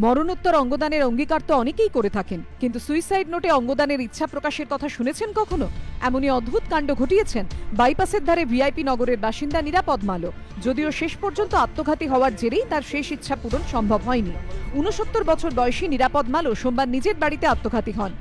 মরণোত্তর অঙ্গদানের অঙ্গীকার তো অনেকেই করে থাকেন, কিন্তু সুইসাইড নোটে অঙ্গদানের ইচ্ছা প্রকাশের কথা শুনেছেন কখনো? এমনই অদ্ভুত কাণ্ড ঘটিয়েছেন বাইপাসের ধারে ভিআইপি নগরের বাসিন্দা নিরাপদ মালো। যদিও শেষ পর্যন্ত আত্মঘাতী হওয়ার জেরেই তার শেষ ইচ্ছা পূরণ সম্ভব হয়নি। ৬৯ বছর বয়সী নিরাপদ মালো সোমবার নিজের বাড়িতে আত্মঘাতী হন।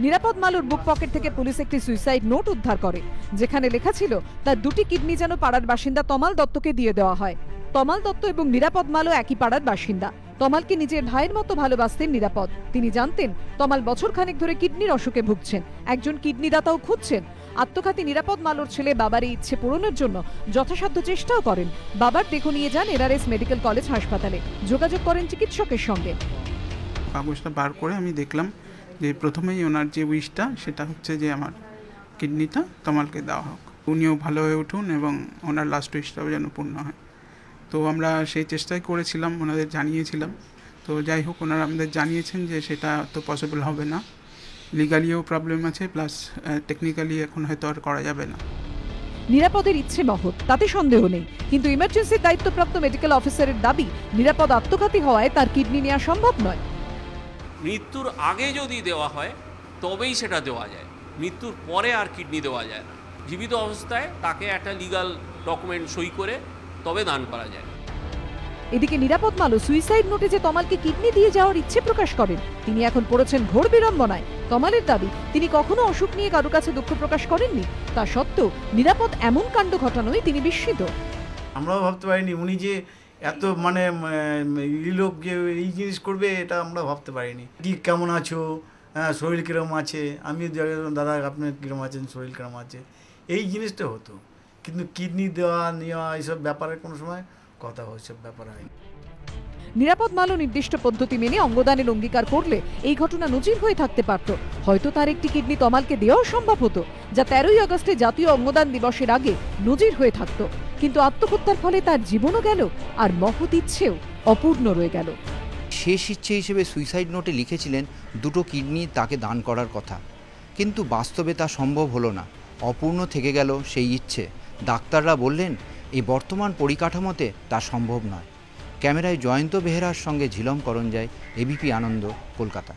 নিরাপদ মালোর বুক পকেট থেকে পুলিশ একটি সুইসাইড নোট উদ্ধার করে, যেখানে লেখা ছিল তার দুটি কিডনি যেন পাড়ার বাসিন্দা তমাল দত্তকে দিয়ে দেওয়া হয়। তমাল দত্ত এবং নিরাপদ মালো একই পাড়ার বাসিন্দা। তমালকে নিজের ভাইয়ের মতো ভালোবাসতেন নিরাপদ। তিনি জানতেন তমাল বছরখানেক ধরে কিডনির অসুখে ভুগছেন, একজন কিডনি দাতাও খুঁজছেন। আত্মঘাতী নিরাপদ মালোর ছেলে বাবার এই ইচ্ছে পূরণের জন্য যথাসাধ্য চেষ্টাও করেন। বাবার দেহ নিয়ে যান এরআরএস মেডিকেল কলেজ হাসপাতালে, যোগাযোগ করেন চিকিৎসকের সঙ্গে। কাগজটা বার করে আমি দেখলাম যে প্রথমেই ওনার যে উইশটা সেটা হচ্ছে যে আমার কিডনিটা তমালকে দেওয়া হোক, উনিও ভালো হয়ে উঠুন এবং ওনার লাস্ট উইশটাও যেন পূর্ণ হয়। তো আমরা সেই চেষ্টাই করেছিলাম, ওনাদের জানিয়েছিলাম। তো যাই হোক, ওনারা আমাদের জানিয়েছেন যে সেটা তো পসিবল হবে না, লিগালিও প্রবলেম আছে, প্লাস টেকনিক্যালি এখন হয়তো আর করা যাবে না। নিরাপদের ইচ্ছে মহৎ, তাতে সন্দেহ নেই, কিন্তু ইমার্জেন্সির দায়িত্বপ্রাপ্ত মেডিকেল অফিসারের দাবি নিরাপদ আত্মঘাতী হওয়ায় তার কিডনি নেওয়া সম্ভব নয়। মৃত্যুর আগে যদি দেওয়া হয় তবেই সেটা দেওয়া যায়, মৃত্যুর পরে আর কিডনি দেওয়া যায় না। জীবিত অবস্থায় তাকে একটা লিগাল ডকুমেন্ট সই করে তবে দান করা যায়। এদিকে নিরাপদ মালো সুইসাইড নোটে যে তমালকে কিডনি দিয়ে যাওয়ার ইচ্ছে প্রকাশ করেন, তিনি এখন পড়েছেন ঘোর বিড়ম্বনায়। তমালের দাবি তিনি কখনো অসুখ নিয়ে কারোর কাছে দুঃখ প্রকাশ করেননি, তা সত্ত্বেও নিরাপদ এমন কাণ্ড ঘটানোয় তিনি বিস্মিত। আমরাও ভাবতে পারিনি উনি যে এত লোক যে এই জিনিস করবে, এটা আমরা ভাবতে পারিনি। কি কেমন আছো, হ্যাঁ শরীর কীরকম আছে, আমি দাদা আপনার কীরকম আছেন, শরীর কীরকম আছে, এই জিনিসটা হতো। কিন্তু কিডনি দেওয়া নেওয়া এইসব ব্যাপারে কোনো সময় কথা ওইসব ব্যাপার হয়নি। নিরাপদ মালো নির্দিষ্ট পদ্ধতি মেনে অঙ্গদানের অঙ্গীকার করলে এই ঘটনা নজির হয়ে থাকতে পারত। হয়তো তার একটি কিডনি তমালকে দেওয়াও সম্ভব হতো, যা 13ই আগস্টে জাতীয় অঙ্গদান দিবসের আগে নজির হয়ে থাকত। কিন্তু আত্মহত্যার ফলে তার জীবনও গেল, আর মহৎ ইচ্ছেও অপূর্ণ রয়ে গেল। শেষ ইচ্ছে হিসেবে সুইসাইড নোটে লিখেছিলেন দুটো কিডনি তাকে দান করার কথা, কিন্তু বাস্তবে তা সম্ভব হলো না, অপূর্ণ থেকে গেল সেই ইচ্ছে। ডাক্তাররা বললেন এই বর্তমান পরিকাঠামোতে তা সম্ভব নয়। ক্যামেরায় জয়ন্ত বেহেরার সঙ্গে ঝিলম করঞ্জাই, এবিপি আনন্দ, কলকাতা।